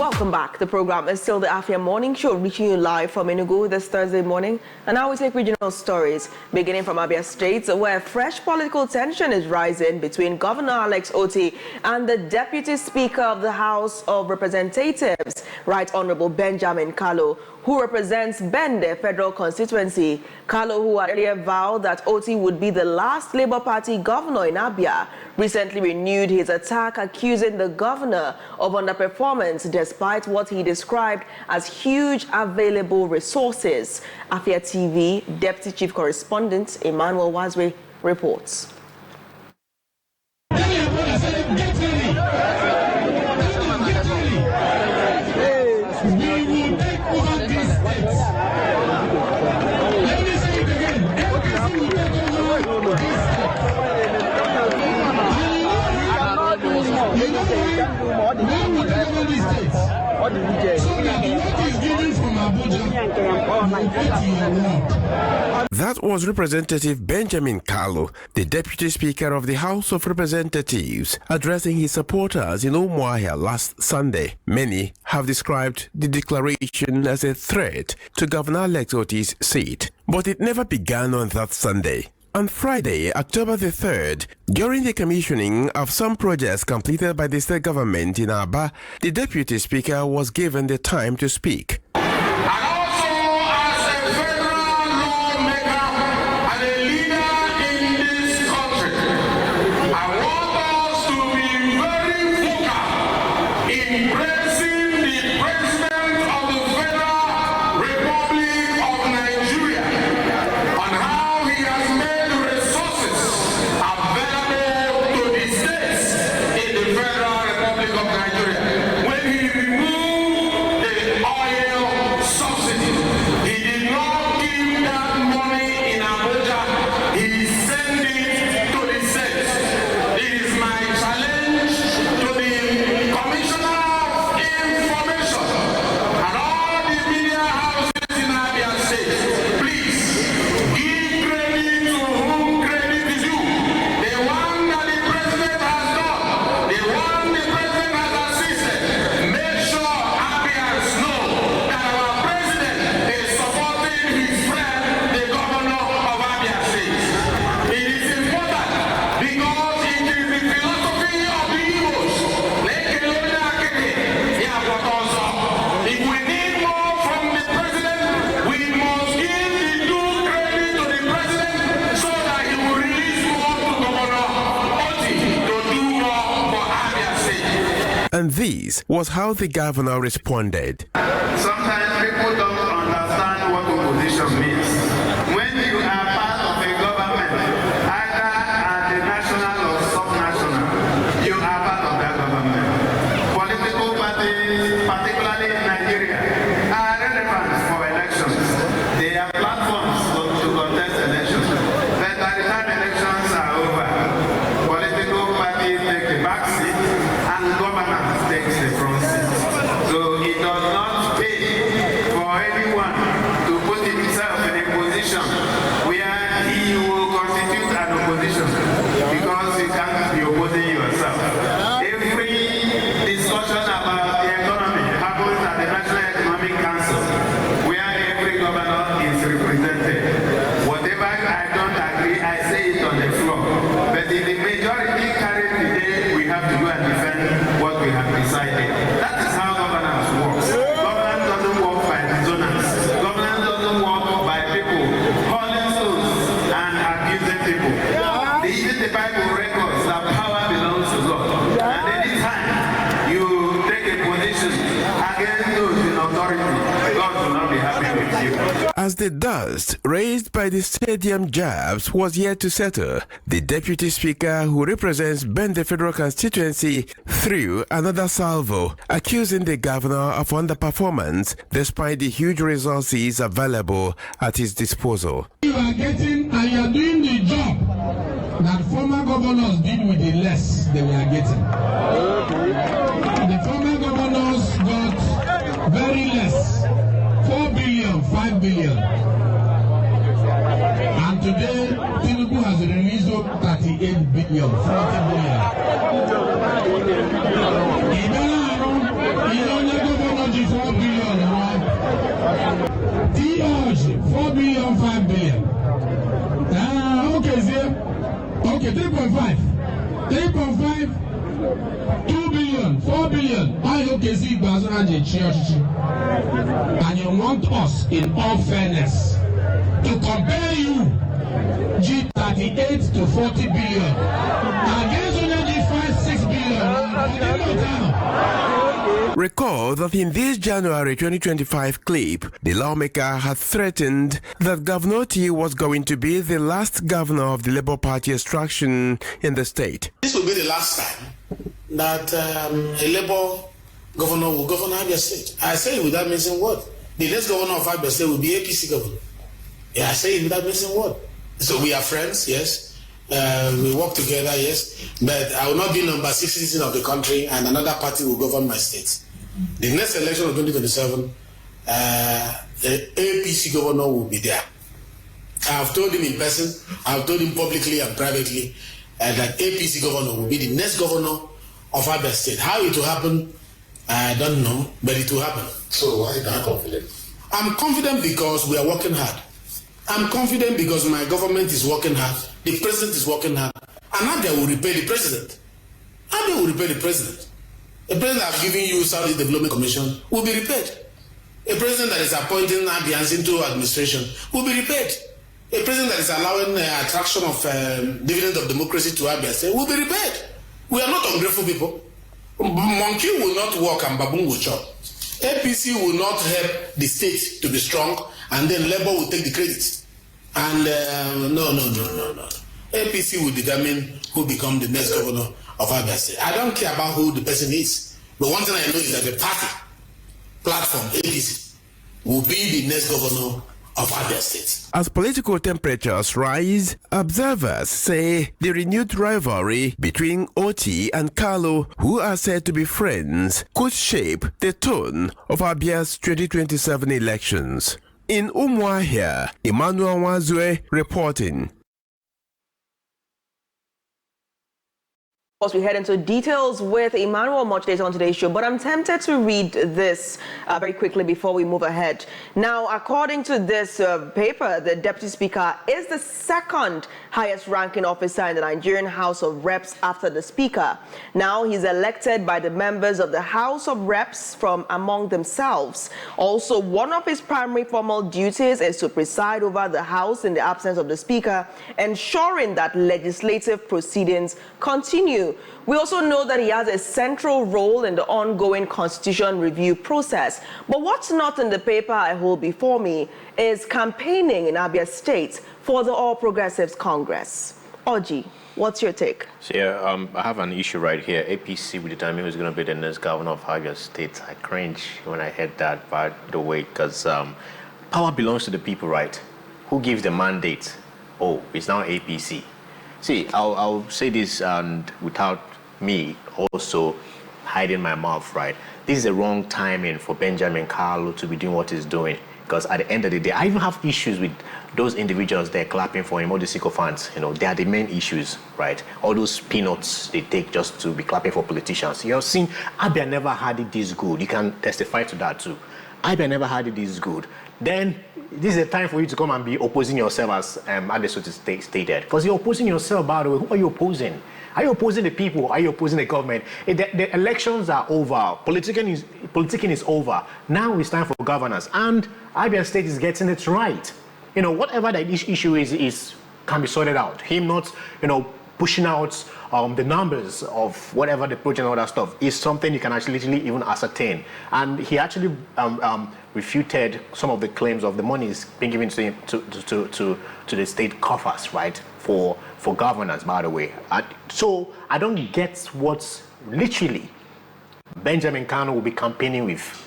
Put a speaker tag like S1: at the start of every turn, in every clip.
S1: Welcome back. The program is still the Afia Morning Show, reaching you live from Enugu this Thursday morning. And now we take regional stories, beginning from Abia State, where fresh political tension is rising between Governor Alex Otti and the Deputy Speaker of the House of Representatives, Right Honorable Benjamin Kalu, who represents Bende Federal Constituency. Kalu, who had earlier vowed that Otti would be the last Labour Party governor in Abia, recently renewed his attack, accusing the governor of underperformance despite what he described as huge available resources. Afia TV Deputy Chief Correspondent Emmanuel Nwazue reports.
S2: That was Representative Benjamin Kalu, the Deputy Speaker of the House of Representatives, addressing his supporters in Umuahia last Sunday. Many have described the declaration as a threat to Governor Alex Otti's seat, but it never began on that Sunday. On Friday, October the 3rd, during the commissioning of some projects completed by the state government in Aba, the Deputy Speaker was given the time to speak. And this was how the governor responded.
S3: Sometimes people don't understand what opposition means. When you are part of a government, either at the national or subnational, you are part of that government. Political parties, particularly in Nigeria, are relevant for elections. They are platforms to contest elections. But by the time elections are over, political parties take the back seat and governance takes the front seat. So it does not pay for anyone to put himself in a position where he will constitute an opposition, because you can't be opposing yourself. Every discussion about the economy happens at the National Economic Council, where every governor is represented. Whatever I don't agree, I say it on the floor. But if the majority carries the day, we have to go and defend what we have decided. That is how governance works. Governance doesn't work by resonance. Governance doesn't work by people calling souls and accusing people. Even the Bible records that power belongs to God. And anytime you take a position against those in authority, God will not be happy with you.
S2: As the dust raised by the stadium jabs was yet to settle, the Deputy Speaker, who represents Bende Federal Constituency, threw another salvo, accusing the governor of underperformance despite the huge resources available at his disposal.
S4: You are getting and you are doing the job that former governors did with the less they were getting. The former governors got very less, 4 billion, 5 billion. And today, Tinubu has released 38 billion, 40 billion. 4 billion, 5 billion. Okay, sir. Okay, 3.5. 3.5, 2 billion, 4 billion. I okay, see, and you want us, in all fairness, to compare you G38 to 40 billion against only 5-6 billion.
S2: Recall that in this January 2025 clip, the lawmaker had threatened that Governor Otti was going to be the last governor of the Labour Party extraction in the state.
S5: This will be the last time that a Labour governor will govern Abia State. I say it without missing word. The next governor of Abia State will be APC governor. Yeah, I say it without missing word. So we are friends, yes. We work together, yes. But I will not be number 6 citizen of the country and another party will govern my state. The next election of 2027, the APC governor will be there. I have told him in person, I have told him publicly and privately that APC governor will be the next governor of Abia State. How it will happen, I don't know, but it will happen.
S6: So why are you confident?
S5: I'm confident because we are working hard. I'm confident because my government is working hard. The president is working hard. And Abia will repay the president. Abia will repay the president. A president that has given you Saudi Development Commission will be repaid. A president that is appointing Abia'S into administration will be repaid. A president that is allowing attraction of dividend of democracy to Abia will be repaid. We are not ungrateful people. Monkey will not walk and baboon will chop. APC will not help the state to be strong and then Labour will take the credit. And no. APC will determine who become the next governor of Abia State. I don't care about who the person is. But one thing I know is that the party platform, APC, will be the next governor of Abia State.
S2: As political temperatures rise, observers say the renewed rivalry between Otti and Kalu, who are said to be friends, could shape the tone of Abia'S 2027 elections. In Umuahia, Emmanuel Nwazue reporting.
S1: We head into details with Emmanuel much later on today's show, but I'm tempted to read this very quickly before we move ahead. Now, according to this paper, the Deputy Speaker is the second highest ranking officer in the Nigerian House of Reps after the Speaker. Now, he's elected by the members of the House of Reps from among themselves. Also, one of his primary formal duties is to preside over the House in the absence of the Speaker, ensuring that legislative proceedings continue. We also know that he has a central role in the ongoing constitution review process. But what's not in the paper I hold before me is campaigning in Abia State for the All Progressives Congress. Oji, what's your take?
S7: So yeah, I have an issue right here. APC will determine who's going to be the next governor of Abia State. I cringe when I heard that, by the way, because power belongs to the people, right? Who gives the mandate? Oh, it's now APC. See, I'll say this and without me also hiding my mouth, right? This is the wrong timing for Benjamin Kalu to be doing what he's doing. Because at the end of the day, I even have issues with those individuals there clapping for him, all the sycophants. You know, they are the main issues, right? All those peanuts they take just to be clapping for politicians. You have seen, Abia never had it this good. You can testify to that too. Abia never had it this good. Then this is a time for you to come and be opposing yourself, as Alex Otti stated. Because you're opposing yourself, by the way. Who are you opposing? Are you opposing the people? Are you opposing the government? The elections are over. Politicking is over. Now it's time for governance. And Abia State is getting it right. You know, whatever the issue is can be sorted out. Him not, you know, pushing out the numbers of whatever the project and all that stuff is something you can actually even ascertain. And he actually refuted some of the claims of the monies being given to him to the state coffers, right, for governance, by the way. So I don't get what literally Benjamin Kalu will be campaigning with,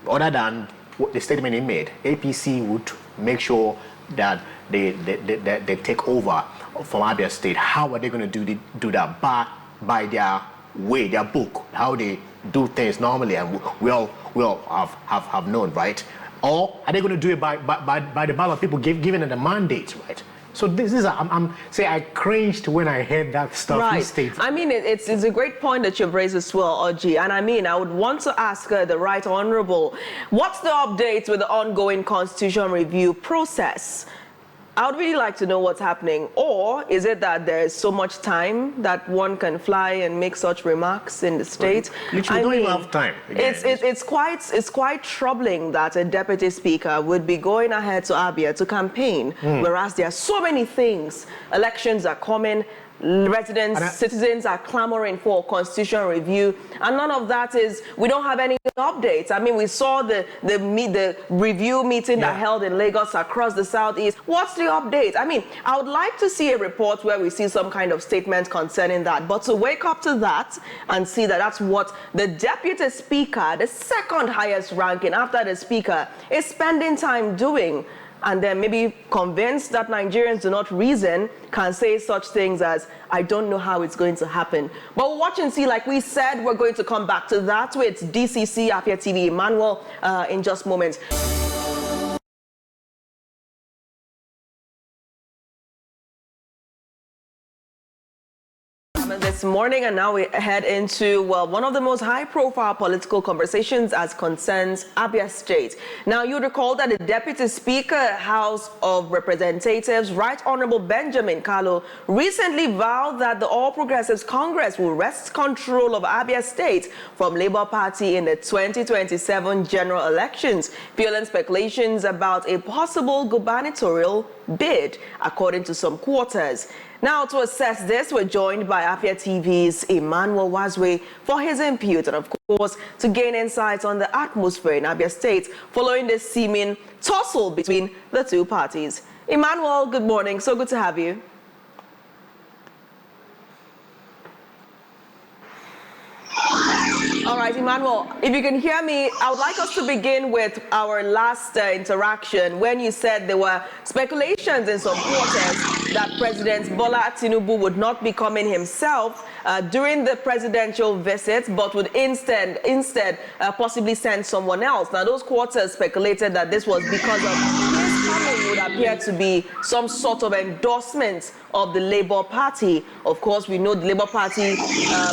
S7: other than what the statement he made. APC would make sure that they take over from Abia State. How are they going to do that? By their way, their book, how they do things normally, and we all have known, right? Or are they going to do it by the ballot people giving it a mandate, right?
S6: So this is, I cringed when I heard that stuff. He stated.
S1: I mean, it's a great point that you've raised as well, Oji. And I mean, I would want to ask the Right Honorable, what's the update with the ongoing constitution review process? I would really like to know what's happening. Or is it that there's so much time that one can fly and make such remarks in the state?
S7: We don't even have time.
S1: It's quite troubling that a deputy speaker would be going ahead to Abia to campaign, whereas there are so many things. Elections are coming. Residents, citizens are clamoring for constitutional review, and none of that is, we don't have any updates. I mean, we saw the review meeting that held in Lagos across the southeast. What's the update? I mean, I would like to see a report where we see some kind of statement concerning that, but to wake up to that and see that that's what the deputy speaker, the second highest ranking after the speaker, is spending time doing, and then maybe convinced that Nigerians do not reason, can say such things as, I don't know how it's going to happen. But we'll watch and see. Like we said, we're going to come back to that with DCC, Afia TV, Emmanuel, in just moments. This morning, and now we head into, well, one of the most high-profile political conversations as concerns Abia State. Now, you recall that the Deputy Speaker, House of Representatives, Right Honorable Benjamin Kalu, recently vowed that the All Progressives Congress will wrest control of Abia State from Labour Party in the 2027 general elections, fueling speculations about a possible gubernatorial bid, according to some quarters. Now, to assess this, we're joined by Afia TV's Emmanuel Nwazue for his input and, of course, to gain insights on the atmosphere in Abia State following this seeming tussle between the two parties. Emmanuel, good morning. So good to have you. All right, Emmanuel, if you can hear me, I would like us to begin with our last interaction when you said there were speculations in some quarters that President Bola Tinubu would not be coming himself during the presidential visit, but would instead possibly send someone else. Now, those quarters speculated that this was because of his coming would appear to be some sort of endorsement of the Labour Party. Of course, we know the Labour Party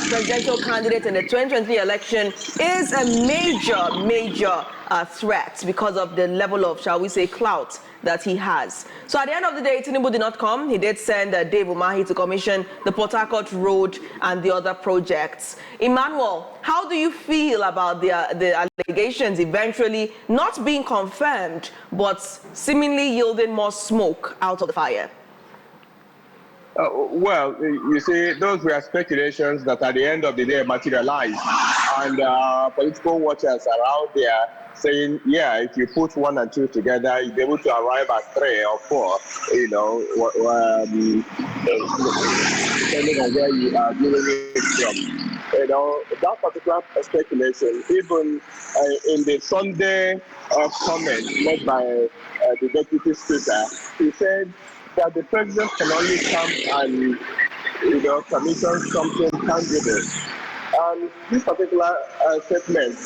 S1: presidential candidate in the 2023 election is a major threat because of the level of, shall we say, clout that he has. So at the end of the day, Tinubu did not come. He did send Dave Umahi to commission the Port Harcourt Road and the other projects. Emmanuel, how do you feel about the allegations eventually not being confirmed, but seemingly yielding more smoke out of the fire?
S8: Well, you see, those were speculations that at the end of the day materialized. And political watchers are out there saying, yeah, if you put 1 and 2 together, you'll be able to arrive at 3 or 4, you know, depending on where you are dealing it from. You know, that particular speculation, even in the Sunday comment made by the Deputy Speaker, he said that the president can only come and, you know, commission something tangible. And this particular statement,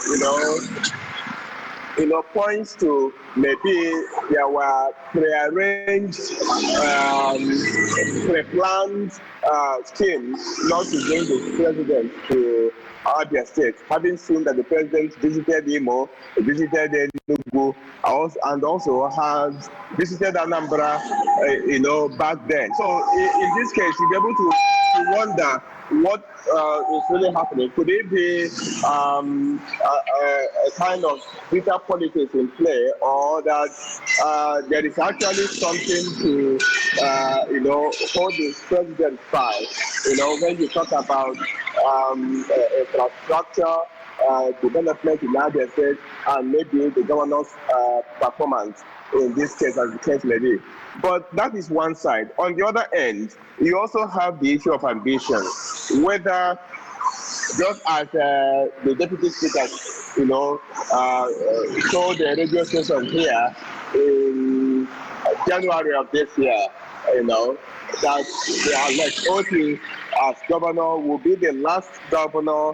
S8: you know, points to maybe there were prearranged, pre-planned schemes not to bring the president to Abia State, having seen that the president visited Imo, visited Enugu, and also has visited Anambra, back then. So in this case, you'll be able to wonder what is really happening. Could it be a kind of bitter politics in play, or that there is actually something to, hold the president's side? When you talk about infrastructure, development in Abia State, and maybe the governor's performance in this case, as the case may be. But that is one side. On the other end, you also have the issue of ambition, whether just as the deputy speaker, told the radio station here in January of this year, that Alex Otti as governor will be the last governor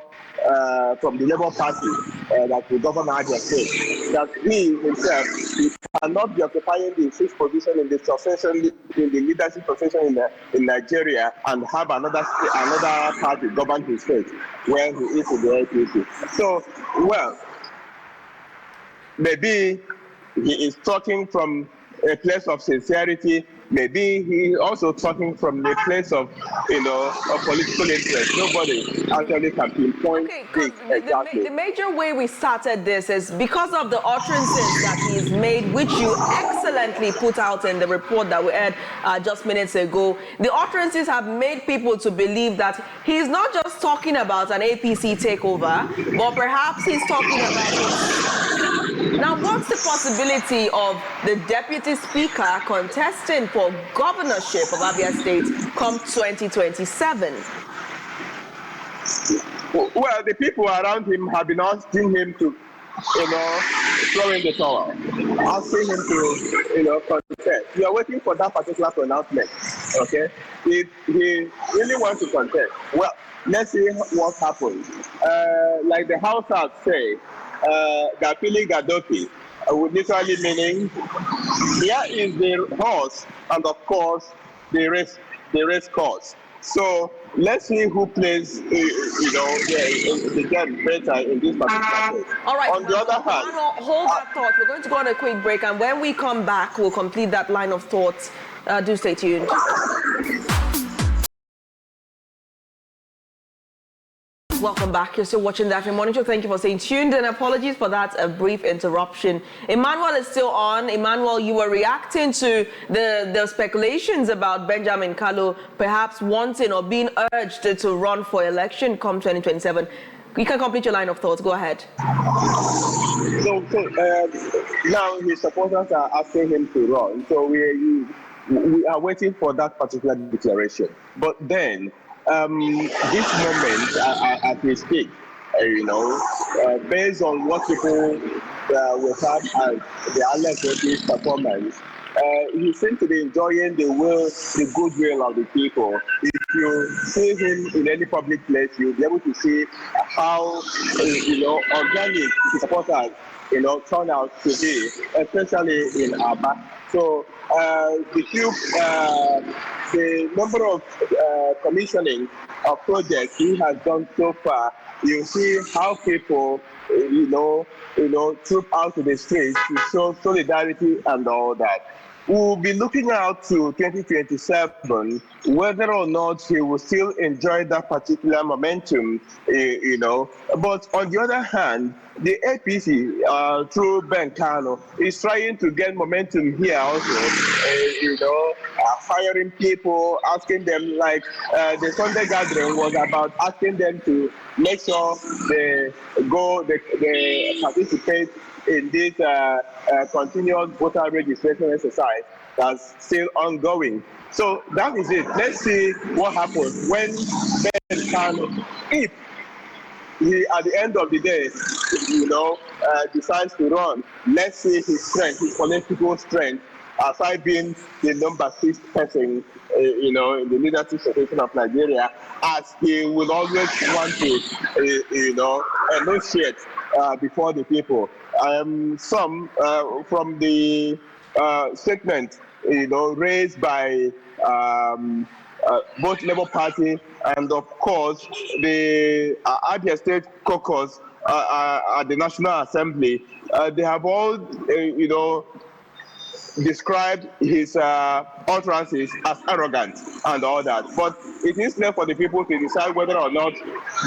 S8: from the Labour Party that will govern Abia State. That he himself he cannot be occupying the sixth position in the succession, in the leadership position in Nigeria, and have another party govern his state where he is in the APC. So, well, maybe he is talking from a place of sincerity. Maybe he also talking from a place of, of political interest. Nobody actually can pinpoint this exactly.
S1: The major way we started this is because of the utterances that he's made, which you excellently put out in the report that we had just minutes ago. The utterances have made people to believe that he's not just talking about an APC takeover, but perhaps he's talking about it. Now, what's the possibility of the deputy speaker contesting for governorship of Abia State come 2027?
S8: Well, the people around him have been asking him to, throw in the towel, asking him to, contest. We are waiting for that particular pronouncement, okay? If he really wants to contest, well, let's see what happens. Like the Hausas say, Gapili Gadopi, literally meaning here is the horse and of course the race course. So let's see who plays the game better in this particular case.
S1: All right.
S8: On the other hand,
S1: hold that thought. We're going to go on a quick break, and when we come back, we'll complete that line of thoughts. Do stay tuned. Welcome back. You're still watching the Afia Morning Show. Thank you for staying tuned, and apologies for that brief interruption. Emmanuel is still on. Emmanuel, you were reacting to the speculations about Benjamin Kalu perhaps wanting or being urged to run for election come 2027. You can complete your line of thoughts. Go ahead.
S8: So now his supporters are asking him to run. So we are waiting for that particular declaration. But then, this moment, as we speak, based on what people will have as the Alex Otti's performance, he seems to be enjoying the goodwill of the people. If you see him in any public place, you'll be able to see how, organic his supporters, turn out to be, especially in Abia. So the number of commissioning of projects he has done so far, you see how people, troop out to the streets to show solidarity and all that. We'll be looking out to 2027, whether or not he will still enjoy that particular momentum, But on the other hand, the APC, through Ben Kano, is trying to get momentum here also, hiring people, asking them, like the Sunday gathering was about asking them to make sure they participate in this continuous voter registration exercise that's still ongoing. So that is it. Let's see what happens when Ben Kano, if he, at the end of the day, decides to run. Let's see his strength, his political strength, aside being the number 6 person, in the leadership situation of Nigeria, as he will always want to, enunciate before the people. Some from the statement, raised by both Labour Party and, of course, the Abia State Caucus at the National Assembly, they have all, described his utterances as arrogant and all that. But it is left for the people to decide whether or not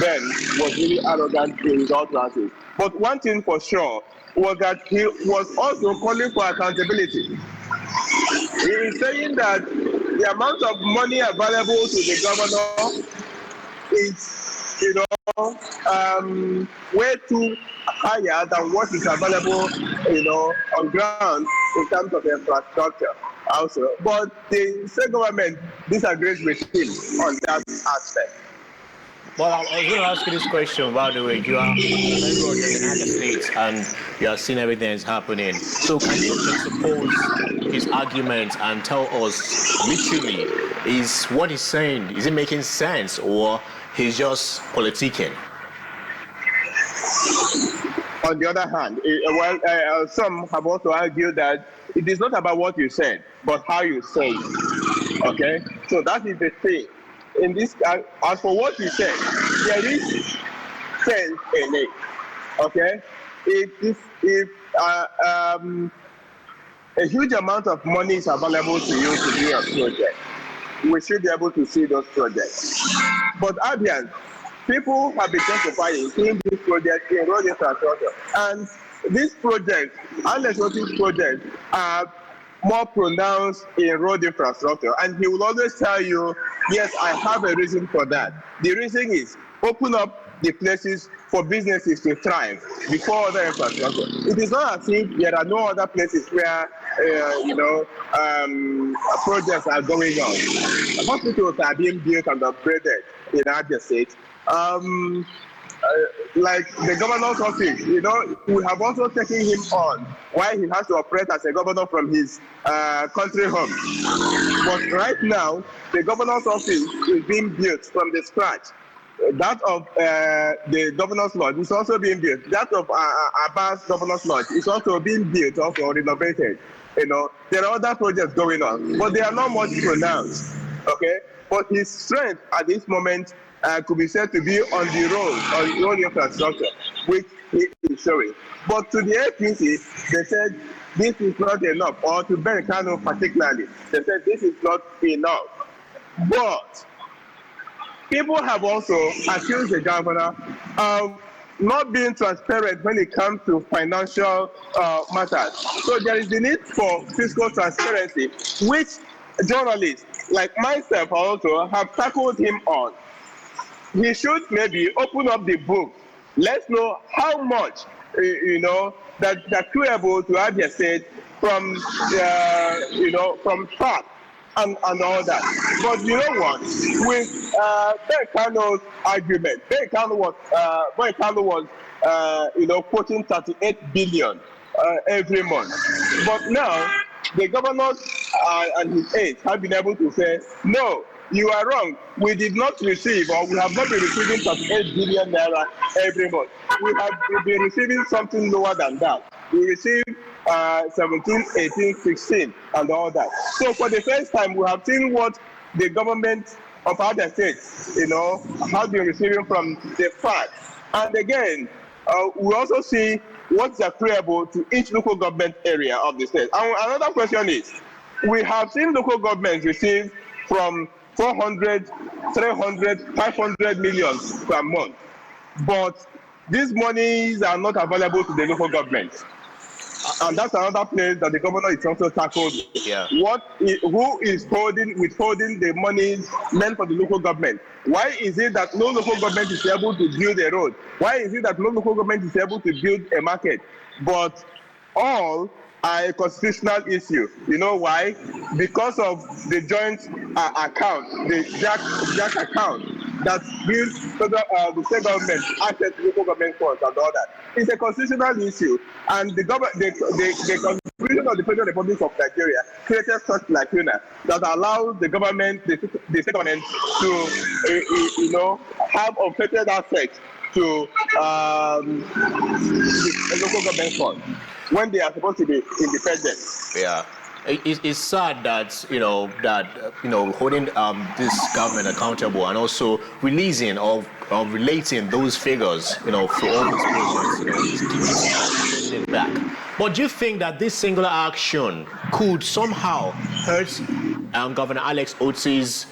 S8: Ben was really arrogant in his utterances. But one thing for sure was that he was also calling for accountability. He is saying that the amount of money available to the governor is, way too higher than what is available, on ground in terms of infrastructure also. But the state government disagrees with him on that aspect.
S7: Well, I was going to ask you this question, by the way. You are a member of the United States and you are seeing everything that's happening. So can you just suppose his argument and tell us literally, is what he's saying, is it making sense or he's just politicking?
S8: on the other hand, some have also argued that it is not about what you said, but how you say it. Okay, so that is the thing. In this, as for what you said, there is sense in it. Okay, if a huge amount of money is available to you to do a project, we should be able to see those projects. But Abia'S, people have been testifying in this project in road infrastructure, and this project, Alex Otti's project, are more pronounced in road infrastructure, and he will always tell you, yes, I have a reason for that. The reason is open up the places for businesses to thrive before other infrastructure. It is not as if there are no other places where projects are going on. Hospitals are being built and upgraded in Abia State. Like the governor's office, we have also taken him on while he has to operate as a governor from his country home. But right now, the governor's office is being built from the scratch. That of the governor's lodge is also being built. That of Abia'S governor's lodge is also being built, also renovated. There are other projects going on, but they are not much pronounced. Okay, but his strength at this moment could be said to be on the road infrastructure, which he is showing. But to the APC, they said this is not enough, or to Ben Kalu particularly, they said this is not enough. But people have also accused the governor of not being transparent when it comes to financial matters. So there is the need for fiscal transparency, which journalists like myself also have tackled him on. He should maybe open up the book. Let's know how much, that's accruable to Abia State from, from FAC and all that. But you know what? With Ben Kalu's argument, Ben Kalu was quoting 38 billion every month. But now the governor and his aides have been able to say, no, you are wrong. We did not receive, or we have not been receiving 38 billion naira every month. We've been receiving something lower than that. We received 17, 18, 16, and all that. So for the first time, we have seen what the government of Abia State, has been receiving from the FAC. And again, we also see what's accruable to each local government area of the state. And another question is, we have seen local governments receive from 400, 300, 500 million per month. But these monies are not available to the local government. And that's another place that the governor is also tackled.
S7: Yeah.
S8: Who is withholding the monies meant for the local government? Why is it that no local government is able to build a road? Why is it that no local government is able to build a market? But all are a constitutional issue. You know why? Because of the joint account, the JAC account that gives the state government access to local government funds and all that. It's a constitutional issue, and the Constitution of the Federal Republic of Nigeria created such lacuna that allows the government, the state government, to have unfettered access to the local government funds when they are supposed to be independent.
S7: Yeah. It's sad that holding this government accountable and also releasing or relating those figures for all these projects keeping it back. But do you think that this singular action could somehow hurt Governor Alex Otti's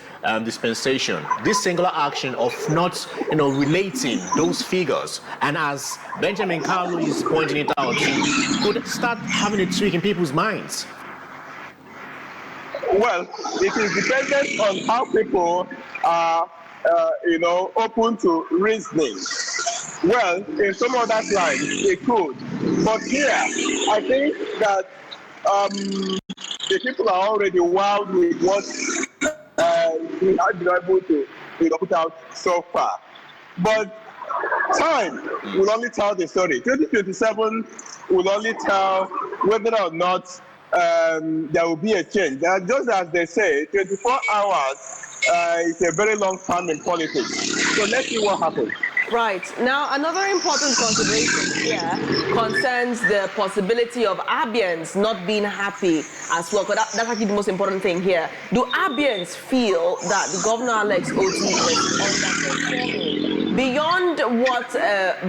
S7: dispensation? This singular action of not relating those figures, and as Benjamin Kalu is pointing it out, could start having a tweak in people's minds?
S8: Well, it is dependent on how people are, open to reasoning. Well, in some other lines, it could. But here, I think that the people are already wowed with what we have been able to put out so far. But time will only tell the story. 2027 will only tell whether or not there will be a change. Just as they say, 24 hours is a very long time in politics. So let's see what happens.
S1: Right. Now, another important consideration here concerns the possibility of Abia'S not being happy as well. That's actually the most important thing here. Do Abia'S feel that the Governor Alex Otti is underperforming? Beyond what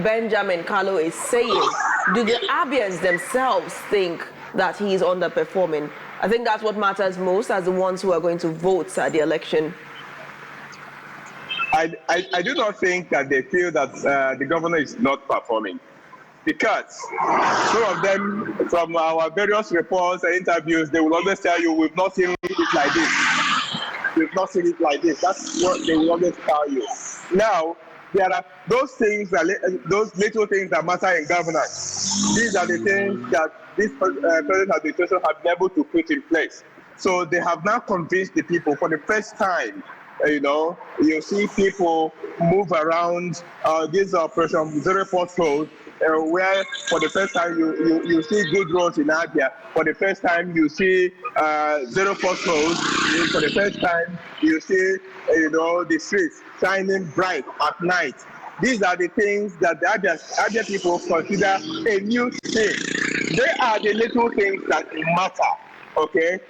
S1: Benjamin Kalu is saying, do the Abia'S themselves think that he is underperforming? I think that's what matters most as the ones who are going to vote at the election.
S8: I do not think that they feel that the governor is not performing, because some of them, from our various reports and interviews, they will always tell you, we've not seen it like this. We've not seen it like this. That's what they will always tell you. Now, there are those things, those little things that matter in governance. These are the things that this present administration have been able to put in place. So they have now convinced the people for the first time. You see people move around this operation zero potholes, where for the first time you see good roads in Abia. For the first time you see zero potholes. For the first time you see the streets shining bright at night. These are the things that the Abia people consider a new thing. They are the little things that matter. Okay.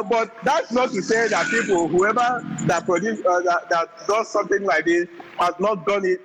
S8: But that's not to say that whoever that produce that does something like this has not done it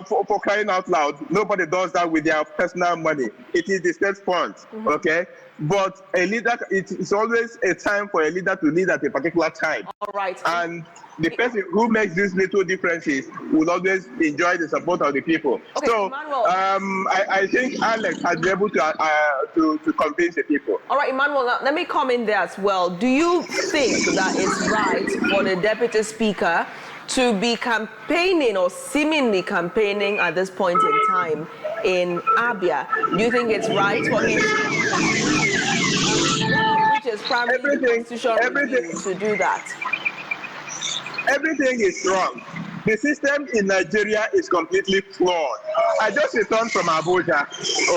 S8: for crying out loud. Nobody does that with their personal money. It is the state funds, okay? But a leader, it's always a time for a leader to lead at a particular time.
S1: All right.
S8: And the person who makes these little differences will always enjoy the support of the people.
S1: Okay,
S8: so
S1: Emmanuel.
S8: I think Alex has been able to convince the people.
S1: All right, Emmanuel, now let me come in there as well. Do you think that it's right for the Deputy Speaker to be campaigning or seemingly campaigning at this point in time in Abia? Do you think it's right for him which is primarily constitutional to do that?
S8: Everything is wrong. The system in Nigeria is completely flawed. I just returned from Abuja,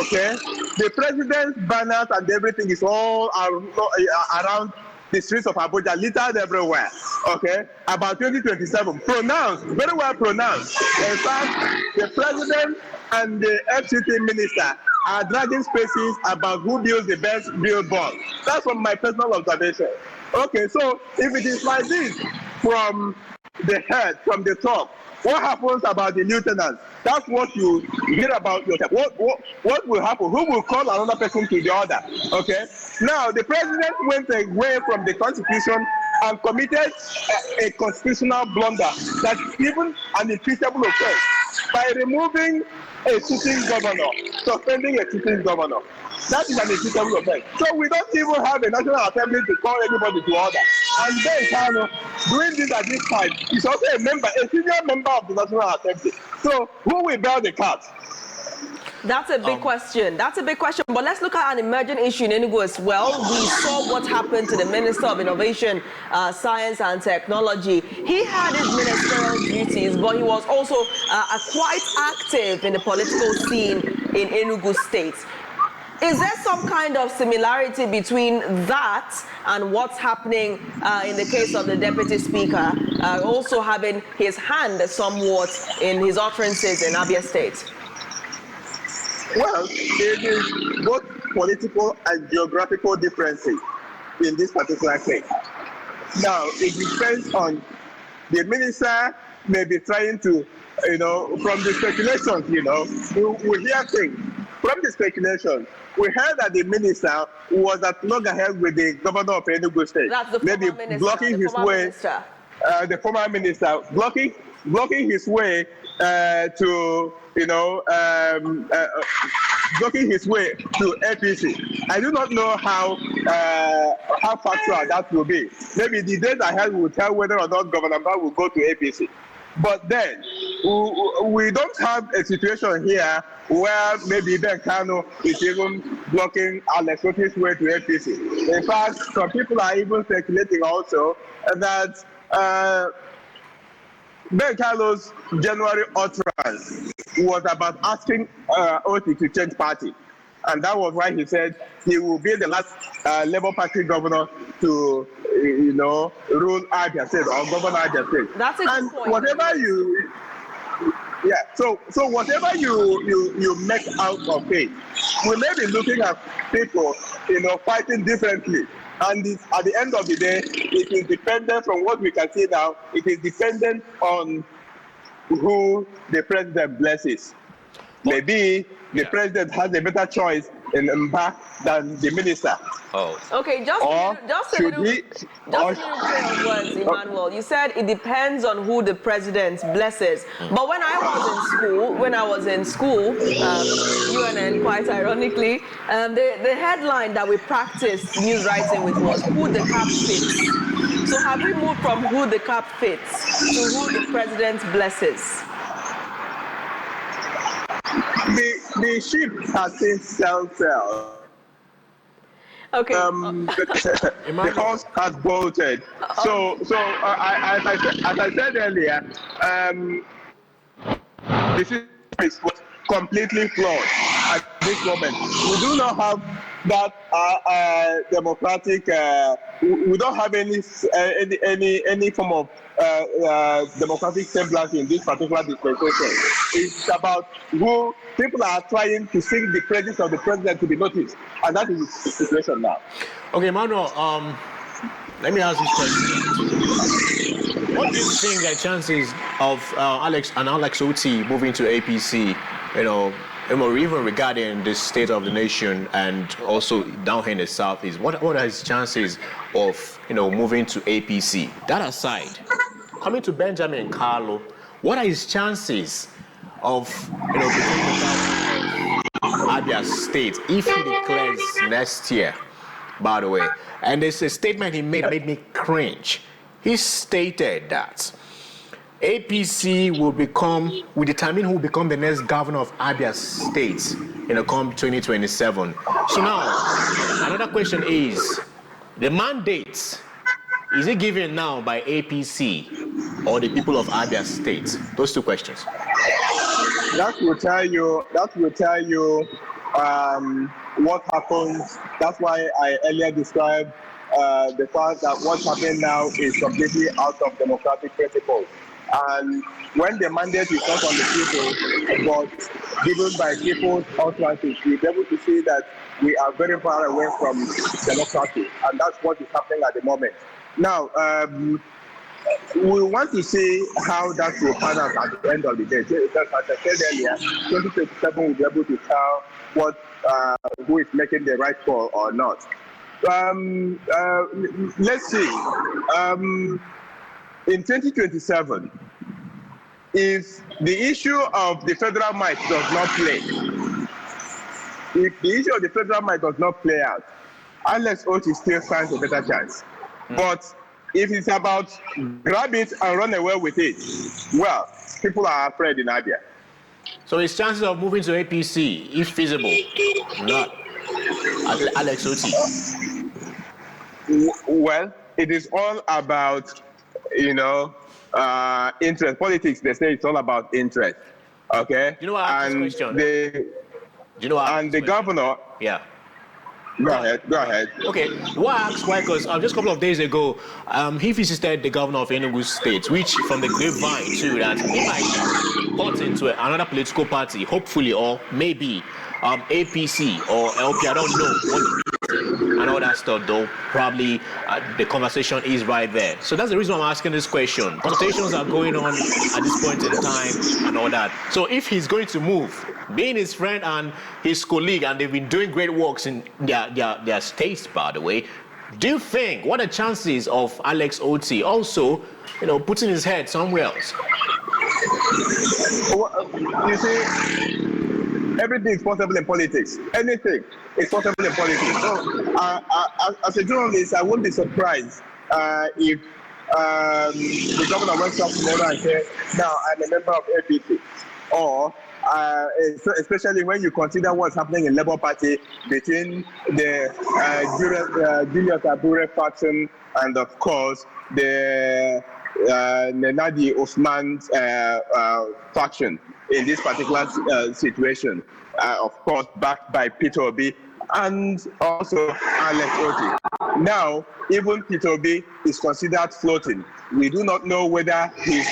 S8: okay? The president's banners and everything is all around the streets of Abuja, littered everywhere, okay? About 2027, pronounced, very well pronounced. In fact, the president and the FCT minister are dragging spaces about who builds the best billboard. That's from my personal observation. Okay, so if it is like this from the head, from the top, what happens about the lieutenants? That's what you hear about yourself. What will happen? Who will call another person to the order? Okay. Now the president went away from the constitution and committed a constitutional blunder that's even an impeachable offense by removing a sitting governor, suspending a sitting governor. That is an impeachable offense. So we don't even have a national assembly to call anybody to order. And then Kanu, doing this at this time, is also a senior member of the National Assembly. So who will bear the cat?
S1: That's a big question. That's a big question. But let's look at an emerging issue in Enugu as well. We saw what happened to the Minister of Innovation, Science and Technology. He had his ministerial duties, but he was also quite active in the political scene in Enugu State. Is there some kind of similarity between that and what's happening in the case of the Deputy Speaker, also having his hand somewhat in his utterances in Abia State?
S8: Well, there is both political and geographical differences in this particular case. Now, it depends on the minister may be trying to, from the speculations, we hear things. From the speculation, we heard that the minister was at loggerheads with the governor of Enugu State.
S1: That's the
S8: maybe
S1: former minister,
S8: blocking his way. The former minister blocking his way to blocking his way to APC. I do not know how factual that will be. Maybe the days ahead will tell whether or not Governor Otti will go to APC. But then, we don't have a situation here where maybe Ben Kanu is even blocking Alex Otti's way to APC. In fact, some people are even speculating also that Ben Kalu's January utterance was about asking Otti to change party. And that was why he said he will be the last Labour Party governor to, rule Abia State or govern Abia State.
S1: That's a good point.
S8: Whatever you, Yeah. So whatever you make out of it, we may be looking at people, fighting differently. And at the end of the day, it is dependent from what we can see now. It is dependent on who the president blesses. Maybe the president has a better choice in Mba than the minister.
S7: Oh.
S1: Okay, just a little play on words, Emmanuel. You said it depends on who the president blesses. But when I was in school, UNN, quite ironically, the headline that we practiced news writing with was "Who the cap fits." So have we moved from "Who the cap fits" to "Who the president blesses"?
S8: The ship has since sailed.
S1: Okay.
S8: The horse has bolted. So as I said earlier, the system is completely flawed at this moment. We do not have that democratic. We don't have any form of democratic semblance in this particular dispensation. It's about who people are trying to sing the praises of the president to be noticed, and that is the situation now.
S7: Okay, Emmanuel, let me ask this question. What do you think the chances of Alex Otti moving to APC, even regarding the state of the nation and also down here in the southeast? What are his chances of moving to APC? That aside, coming to Benjamin Kalu, what are his chances of becoming the governor of Abia State if he declares next year? By the way, and there's a statement he made that made me cringe. He stated that APC will determine who will become the next governor of Abia State come 2027. So now, another question is, the mandate, is it given now by APC or the people of Abia State? Those two questions.
S8: That will tell you what happens. That's why I earlier described the fact that what's happening now is completely out of democratic principles. And when the mandate is not on the people, but given by people's utterances, we'll be able to see that we are very far away from democracy. And that's what is happening at the moment. Now, we want to see how that will pan out at the end of the day. As I said earlier, 2027 will be able to tell who is making the right call or not. Let's see. In 2027, if the issue of the federal might does not play out, Alex Otti still stands a better chance. But if it's about grab it and run away with it, well, people are afraid in Abia.
S7: So his chances of moving to APC, if feasible, not Alex Otti.
S8: Well, it is all about, interest. Politics, they say it's all about interest. Okay?
S7: You know what I asked this question?
S8: The governor...
S7: Yeah.
S8: Go ahead.
S7: Okay, why I asked why, because just a couple of days ago, he visited the governor of Enugu State, which from the grapevine too, that he might put into another political party, hopefully, or maybe APC or LP, I don't know what and all that stuff, though. Probably the conversation is right there. So that's the reason I'm asking this question. Consultations are going on at this point in time and all that. So if he's going to move, being his friend and his colleague, and they've been doing great works in their states, by the way, do you think, what are the chances of Alex Otti also, putting his head somewhere else?
S8: You see, everything is possible in politics. Anything is possible in politics. So, as a journalist, I won't be surprised if the governor wakes up tomorrow and says, "Now I'm a member of APC," or especially when you consider what's happening in Labour Party between the Julius Abure faction and, of course, the Nenadi Osman faction in this particular situation, of course, backed by Peter Obi. and also Alex Otti. Now, even Peter Obi is considered floating. We do not know whether he's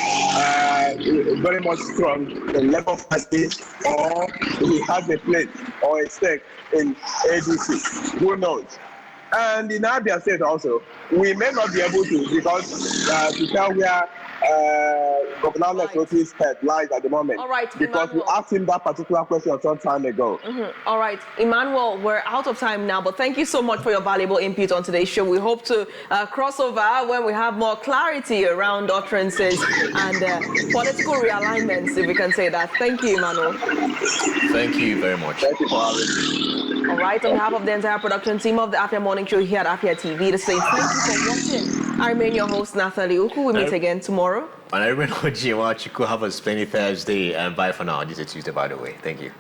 S8: very much strong in Labour Party or he has a plate or a stake in ADC. Who knows? And in Abia State also, we may not be able to because to tell where Governor Alex Otti's head lies at the moment.
S1: All right,
S8: because
S1: Emmanuel.
S8: we asked him that particular question some time ago.
S1: All right, Emmanuel, we're out of time now, but thank you so much for your valuable input on today's show. We hope to cross over when we have more clarity around utterances and political realignments, if we can say that. Thank you, Emmanuel.
S7: Thank you very much.
S8: Thank you for having me.
S1: All right, on behalf of the entire production team of the Afia Morning Show here at Afia TV, to say thank you for watching. I remain your host, Nathalie Uku. We meet again tomorrow.
S7: And I remain Oji. You could have a splendid Thursday, and bye for now. This is Tuesday, by the way. Thank you.